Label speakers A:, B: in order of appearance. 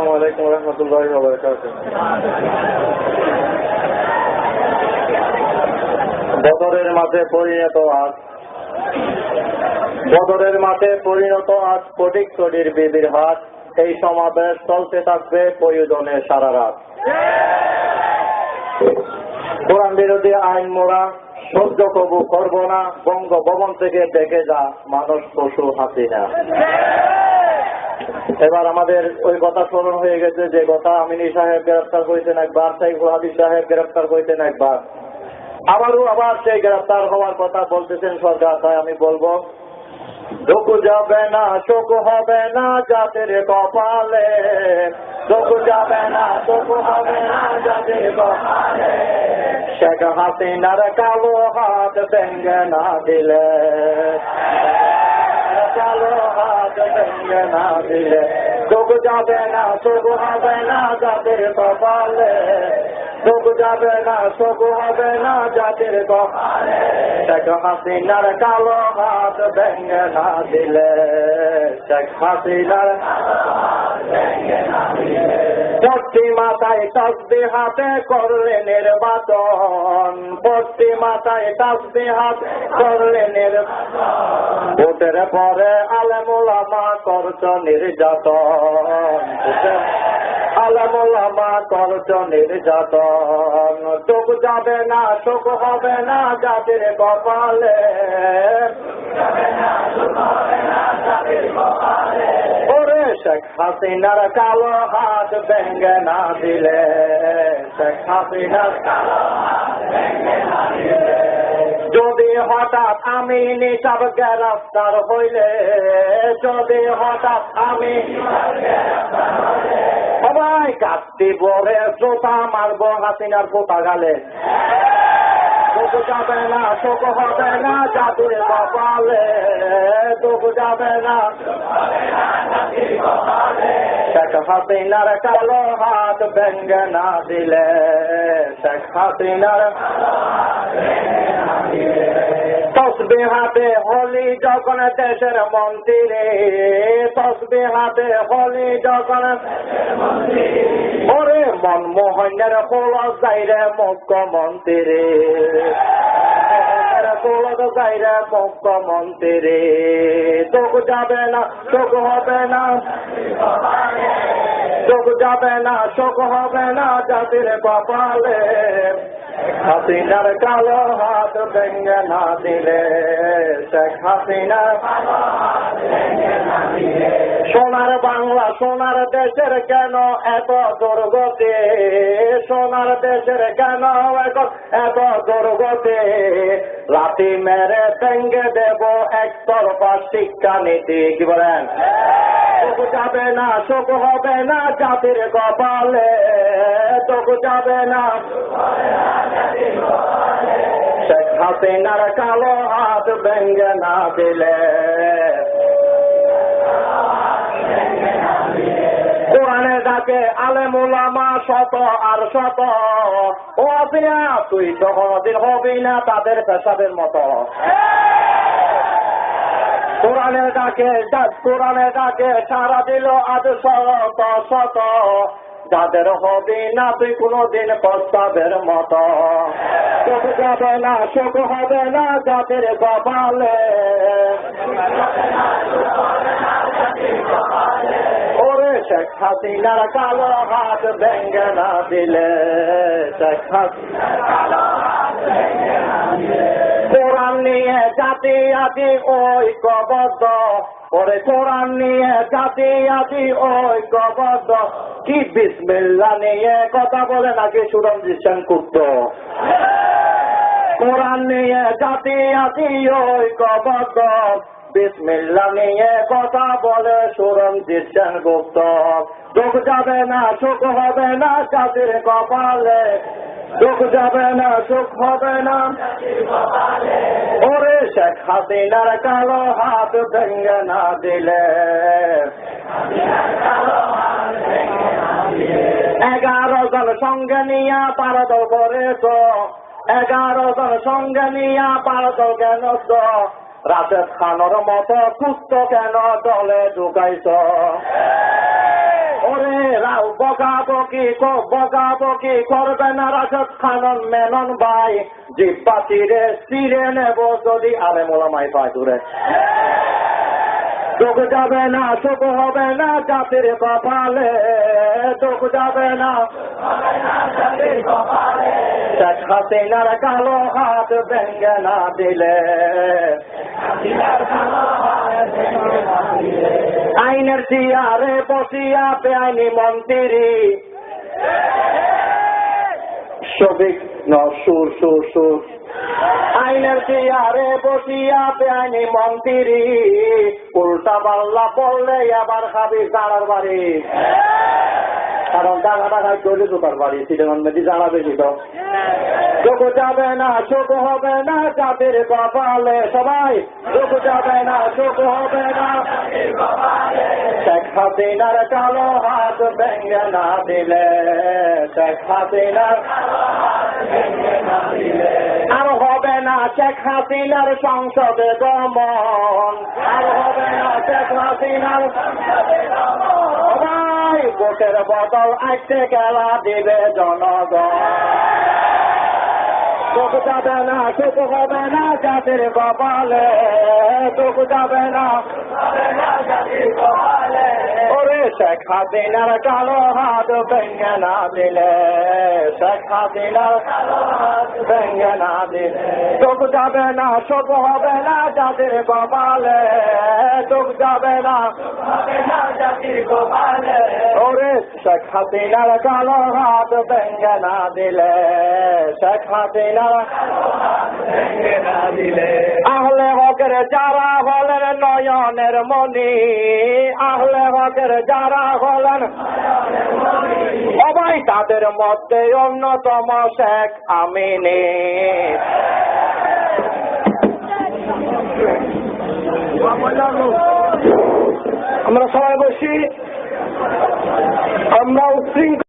A: আসসালামু আলাইকুম রহমতুল্লাহি ওয়া বারাকাতুহু। বদরের মাঠে পরিণত আজ, বদরের মাঠে পরিণত আজ স্ফটিক চটির বিবির হাট। এই সমাবেশ চলতে থাকবে প্রয়োজনে সারা রাত। কোরআন বিরোধী আইন মোরা সহ্য কবু করব না, বঙ্গভবন থেকে ডেকে যা মানুষ পশু হাসিনা। এবার আমাদের ওই কথা স্মরণ হয়ে গেছে যে কথা আমিনী সাহেব গ্রেফতার করেছেন একবার, সাইফুল হাদিস সাহেব গ্রেফতার করেছেন একবার, আবার সেই গ্রেফতার হওয়ার কথা বলতেছেন সরকার। তাই আমি বলবো, দুঃখ যাবে না, শোক হবে না জাতির কপালে, দুঃখ যাবে না, শোক হবে না জাতির কপালে। শেখ হাসিনার কালো হাত ভেঙে না দিলে, কালো হাত ভেঙে না দিলে, দুঃখ যাবে না, শোক হবে না জাতির কপালে, দুঃখ যাবে না, শোক হবে না জাতির কপালে। শেখ হাসিনার কালো হাত ভেঙে না দিলে, শেখ হাসিনার পশ্চিমাতায় তসবিহ হাতে করলে নির্বাচন, পশ্চিমাতায় তসবিহ হাতে করলে নির্বাচন। ভোটের পরে আলেম ওলামা করছ নির্যাতন, আলেম ওলামা করছ নির্যাতন। শোক যাবে না, শোক হবে না জাতির কপালে, ওরে শেখ হাসিনার কালো হাত ভেঙে না দিলে, শেখ হাসিনার কালো হাত ভেঙে না দিলে। যদি হঠাৎ আমি নিশাব গ্রেফতার হইলে, যদি হঠাৎ আমি সবাই কাটতি বরে জোতা মারবো হাসিনার পোতা গালে। দুঃখ যাবে না, শোক হবে না জাতির কপালে, দুঃখ যাবে না। শেখ হাসিনার কালো হাত ভেঙে না দিলে, শেখ হাসিনার তসবিহ হাতে হলি যখন দেশের মন্ত্রী, তসবিহ হাতে হলি যখন, ওরে মনমোহনের খোল যাইরে মুখ্যমন্ত্রী, যাইরে মুখ্যমন্ত্রী। দুঃখ যাবে না, শোক হবে না, দুঃখ যাবে না, শোক হবে না জাতির কপালে। হাসিনার কালো হাত ভেঙে না দিলে, শেখ হাসিনার সোনার বাংলা সোনার দেশের কেন এত দুর্গতি, সোনার দেশের কেন এত দুর্গতি। লাঠি মেরে ভেঙে দেব একতরফা শিক্ষা নীতি। কি বলেন? শোক যাবে না, শোক হবে না জাতির কপালে, শোক যাবে না। শেখ হাসিনার কালো হাত ভেঙে না দিলে, কোরআনে ডাকে আলেম ওলামা শত আর শত। ও হাসিনা, তুই তো কোনদিন হবি না তাদের পেশাবের মতো। কোরআনে ডাকে সারা দিল আজ শত শত, যাদের হবি না তুই কোনদিন প্রস্তাবের মতো। শোক যাবে না, শোক হবে না জাতির কপালে, ওরে শেখ হাসিনার কালো হাত ভেঙে না দিলে, শেখ হাসিনার কালো হাত ভেঙে না দিলে। কোরআন নিয়ে জাতি আদি ঐক্যবদ্ধ, ওরে কোরআন নিয়ে জাতি আদি ঐক্যবদ্ধ। কি বিসমিল্লাহ নিয়ে কথা বলে নাকি সুরঞ্জিত সেনগুপ্ত? কোরআন নিয়ে জাতি আদি ঐক্যবদ্ধ, বিসমিল্লাহ নিয়ে কথা বলে সুরঞ্জিত সেনগুপ্ত। দুঃখ যাবে না, শোক হবে না জাতির কপালে, দুঃখ যাবে না, সুখ হবে না। ওরে শেখ হাসিনার কালো হাত ভেঙে না দিলে, 11 জন সঙ্গে নিয়া পারদল করেছ, 11 জন সঙ্গে নিয়া পারদল কেন? রাশেদ খানের মতো কুস্ত কেন দলে ঢুকাইছ? ওরে বকাবকি করবে না রাশাদ খানন মেনন ভাই, জিব্বা চিরে নেব যদি আলেম ওলামাই পায় দূরে। দুঃখ যাবে না, সুখ হবে না জাতির কপালে, দুঃখ যাবে না। শেখ হাসিনার কালো হাত ভেঙে না দিলে, আইনের চেয়ারে বসিয়া বেআইনি মন্ত্রী, সবিক সুর আইনের চেয়ারে বসিয়া বেআইনি মন্ত্রী, উল্টা পাল্লা বললে আবার খাবি জানার বাড়ি। কারণ টাকাটা খাই চলে জোতার বাড়ি, সিটেমন মেদি জানা বেশি তো। চোখ যাবে না, চোখ হবে না জাতির কপালে, সবাই চোখ যাবে না, চোখ হবে না। শেখ হাসিনার কালো হাত ভেঙে না দিলে, শেখ হাসিনার আর হবে না শেখ হাসিনার সংসদে দমন, আর হবে না শেখ হাসিনার সবাই ভোটের বদল আইতে খেলা দিবে জনগণ। চোখ যাবে না, চোখ হবে না জাতির কপালে, চোখ যাবে না। ওরে শেখ হাসিনার কালো হাত ভেঙে না দিলে, শেখ হাসিনার ভেঙে না দিলে, চোখ যাবে না, চোখ হবে না জাতির কপালে, চোখ যাবে না। ওরে শেখ হাসিনার কালো হাত ভেঙে না দিলে, শেখ হাসিনার আহলে হকের যারা হলেন নয়নের মণি, আহলে হকের যারা হলেন সবাই তাদের মধ্যে অন্যতম শেখ আমিনী। আমরা সবাই বসি, আমরা উচ্ছৃঙ্খল